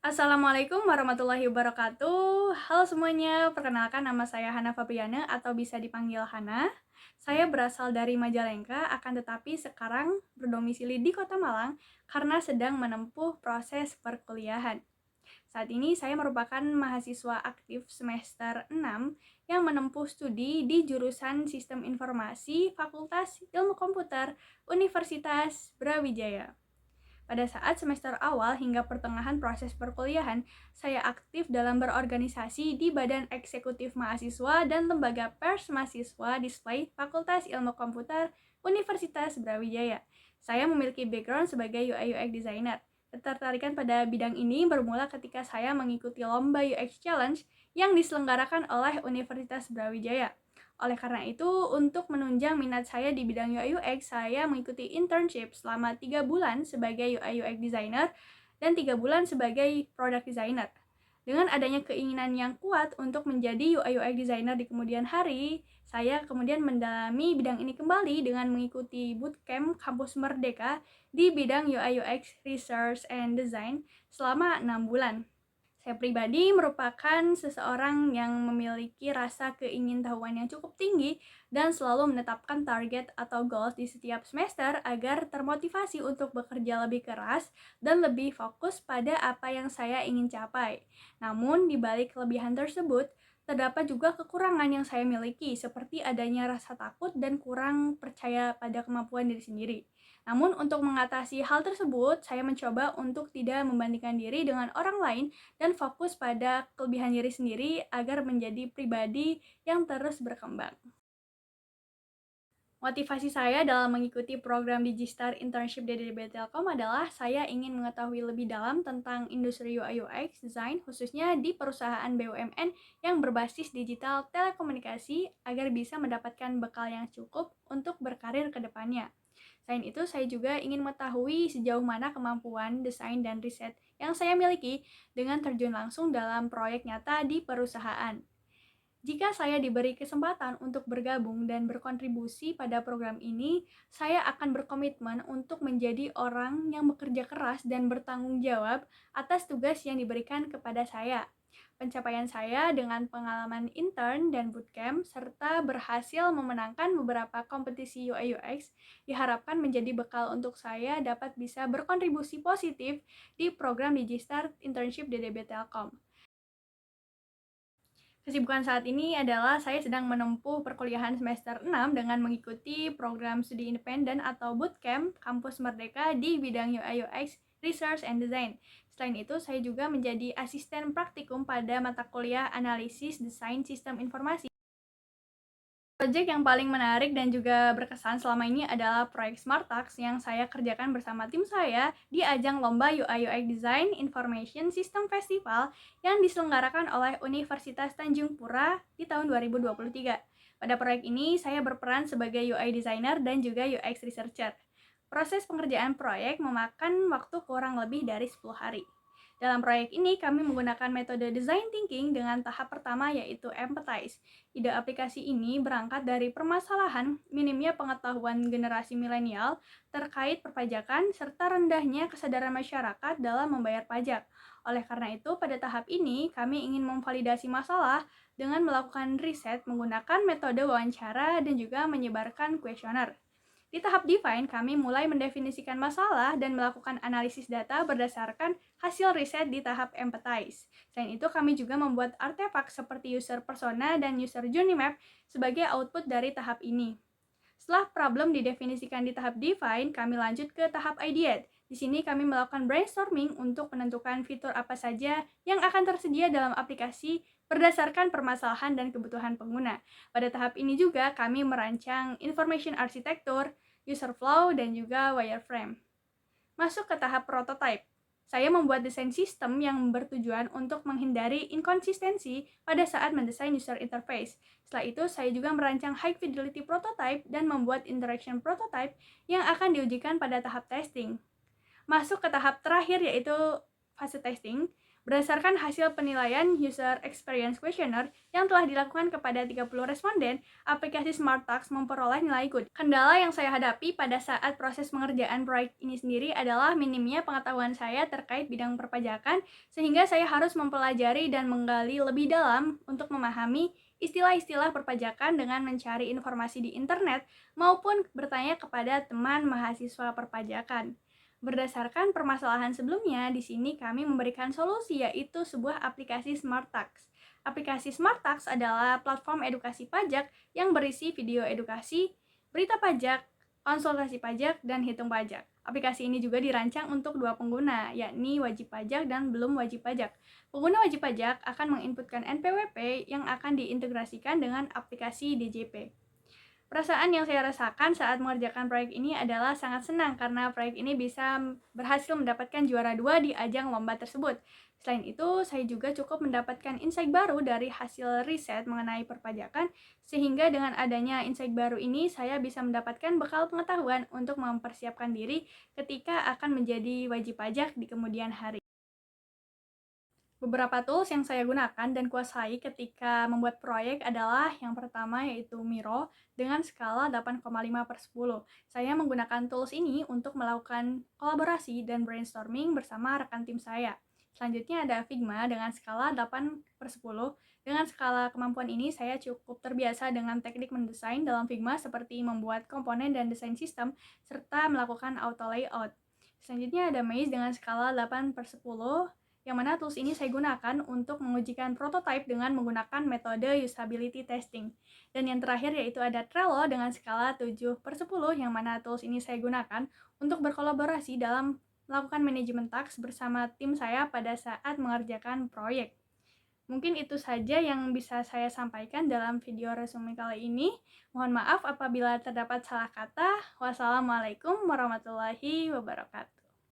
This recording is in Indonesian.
Assalamualaikum warahmatullahi wabarakatuh. Halo semuanya, perkenalkan nama saya Hana Fabriana atau bisa dipanggil Hana. Saya berasal dari Majalengka, akan tetapi sekarang berdomisili di Kota Malang karena sedang menempuh proses perkuliahan. Saat ini saya merupakan mahasiswa aktif semester 6 yang menempuh studi di jurusan Sistem Informasi Fakultas Ilmu Komputer Universitas Brawijaya. Pada saat semester awal hingga pertengahan proses perkuliahan, saya aktif dalam berorganisasi di Badan Eksekutif Mahasiswa dan Lembaga Pers Mahasiswa Display Fakultas Ilmu Komputer Universitas Brawijaya. Saya memiliki background sebagai UI/UX designer. Ketertarikan pada bidang ini bermula ketika saya mengikuti lomba UX Challenge yang diselenggarakan oleh Universitas Brawijaya. Oleh karena itu, untuk menunjang minat saya di bidang UI/UX, saya mengikuti internship selama 3 bulan sebagai UI/UX designer dan 3 bulan sebagai product designer. Dengan adanya keinginan yang kuat untuk menjadi UI/UX designer di kemudian hari, saya kemudian mendalami bidang ini kembali dengan mengikuti bootcamp Kampus Merdeka di bidang UI/UX Research and Design selama 6 bulan. Saya pribadi merupakan seseorang yang memiliki rasa keingintahuan yang cukup tinggi dan selalu menetapkan target atau goals di setiap semester agar termotivasi untuk bekerja lebih keras dan lebih fokus pada apa yang saya ingin capai. Namun, di balik kelebihan tersebut, terdapat juga kekurangan yang saya miliki, seperti adanya rasa takut dan kurang percaya pada kemampuan diri sendiri. Namun, untuk mengatasi hal tersebut, saya mencoba untuk tidak membandingkan diri dengan orang lain dan fokus pada kelebihan diri sendiri agar menjadi pribadi yang terus berkembang. Motivasi saya dalam mengikuti program Digistar Internship di DB Telkom adalah saya ingin mengetahui lebih dalam tentang industri UI/UX design khususnya di perusahaan BUMN yang berbasis digital telekomunikasi agar bisa mendapatkan bekal yang cukup untuk berkarir ke depannya. Selain itu, saya juga ingin mengetahui sejauh mana kemampuan desain dan riset yang saya miliki dengan terjun langsung dalam proyek nyata di perusahaan. Jika saya diberi kesempatan untuk bergabung dan berkontribusi pada program ini, saya akan berkomitmen untuk menjadi orang yang bekerja keras dan bertanggung jawab atas tugas yang diberikan kepada saya. Pencapaian saya dengan pengalaman intern dan bootcamp serta berhasil memenangkan beberapa kompetisi UI/UX diharapkan menjadi bekal untuk saya dapat bisa berkontribusi positif di program Digistar Internship DDB Telkom. Kesibukan saat ini adalah saya sedang menempuh perkuliahan semester 6 dengan mengikuti program studi independen atau bootcamp Kampus Merdeka di bidang UI/UX Research and Design. Selain itu, saya juga menjadi asisten praktikum pada mata kuliah Analisis Desain Sistem Informasi. Proyek yang paling menarik dan juga berkesan selama ini adalah proyek SmartTax yang saya kerjakan bersama tim saya di ajang lomba UI/UX Design Information System Festival yang diselenggarakan oleh Universitas Tanjung Pura di tahun 2023. Pada proyek ini, saya berperan sebagai UI designer dan juga UX researcher. Proses pengerjaan proyek memakan waktu kurang lebih dari 10 hari. Dalam proyek ini, kami menggunakan metode design thinking dengan tahap pertama yaitu empathize. Ide aplikasi ini berangkat dari permasalahan minimnya pengetahuan generasi milenial terkait perpajakan serta rendahnya kesadaran masyarakat dalam membayar pajak. Oleh karena itu, pada tahap ini kami ingin memvalidasi masalah dengan melakukan riset menggunakan metode wawancara dan juga menyebarkan kuesioner. Di tahap define, kami mulai mendefinisikan masalah dan melakukan analisis data berdasarkan hasil riset di tahap empathize. Selain itu, kami juga membuat artefak seperti user persona dan user journey map sebagai output dari tahap ini. Setelah problem didefinisikan di tahap define, kami lanjut ke tahap ideate. Di sini kami melakukan brainstorming untuk menentukan fitur apa saja yang akan tersedia dalam aplikasi berdasarkan permasalahan dan kebutuhan pengguna. Pada tahap ini juga kami merancang information architecture, user flow, dan juga wireframe. Masuk ke tahap prototype. Saya membuat desain sistem yang bertujuan untuk menghindari inkonsistensi pada saat mendesain user interface. Setelah itu, saya juga merancang high fidelity prototype dan membuat interaction prototype yang akan diujikan pada tahap testing. Masuk ke tahap terakhir yaitu fase testing berdasarkan hasil penilaian User Experience Questionnaire yang telah dilakukan kepada 30 responden. Aplikasi SmartTax memperoleh nilai good. Kendala yang saya hadapi pada saat proses pengerjaan proyek ini sendiri adalah minimnya pengetahuan saya terkait bidang perpajakan, sehingga saya harus mempelajari dan menggali lebih dalam untuk memahami istilah-istilah perpajakan dengan mencari informasi di internet maupun bertanya kepada teman mahasiswa perpajakan. Berdasarkan permasalahan sebelumnya, di sini kami memberikan solusi, yaitu sebuah aplikasi SmartTax. Aplikasi SmartTax adalah platform edukasi pajak yang berisi video edukasi, berita pajak, konsultasi pajak, dan hitung pajak. Aplikasi ini juga dirancang untuk dua pengguna, yakni wajib pajak dan belum wajib pajak. Pengguna wajib pajak akan menginputkan NPWP yang akan diintegrasikan dengan aplikasi DJP. Perasaan yang saya rasakan saat mengerjakan proyek ini adalah sangat senang karena proyek ini bisa berhasil mendapatkan juara 2 di ajang lomba tersebut. Selain itu, saya juga cukup mendapatkan insight baru dari hasil riset mengenai perpajakan, sehingga dengan adanya insight baru ini, saya bisa mendapatkan bekal pengetahuan untuk mempersiapkan diri ketika akan menjadi wajib pajak di kemudian hari. Beberapa tools yang saya gunakan dan kuasai ketika membuat proyek adalah yang pertama yaitu Miro dengan skala 8,5/10. Saya menggunakan tools ini untuk melakukan kolaborasi dan brainstorming bersama rekan tim saya. Selanjutnya ada Figma dengan skala 8/10. Dengan skala kemampuan ini, saya cukup terbiasa dengan teknik mendesain dalam Figma seperti membuat komponen dan desain sistem, serta melakukan auto layout. Selanjutnya ada Maze dengan skala 8/10, yang mana tools ini saya gunakan untuk mengujikan prototipe dengan menggunakan metode usability testing. Dan yang terakhir yaitu ada Trello dengan skala 7/10, yang mana tools ini saya gunakan untuk berkolaborasi dalam melakukan manajemen task bersama tim saya pada saat mengerjakan proyek. Mungkin itu saja yang bisa saya sampaikan dalam video resume kali ini. Mohon maaf apabila terdapat salah kata. Wassalamualaikum warahmatullahi wabarakatuh.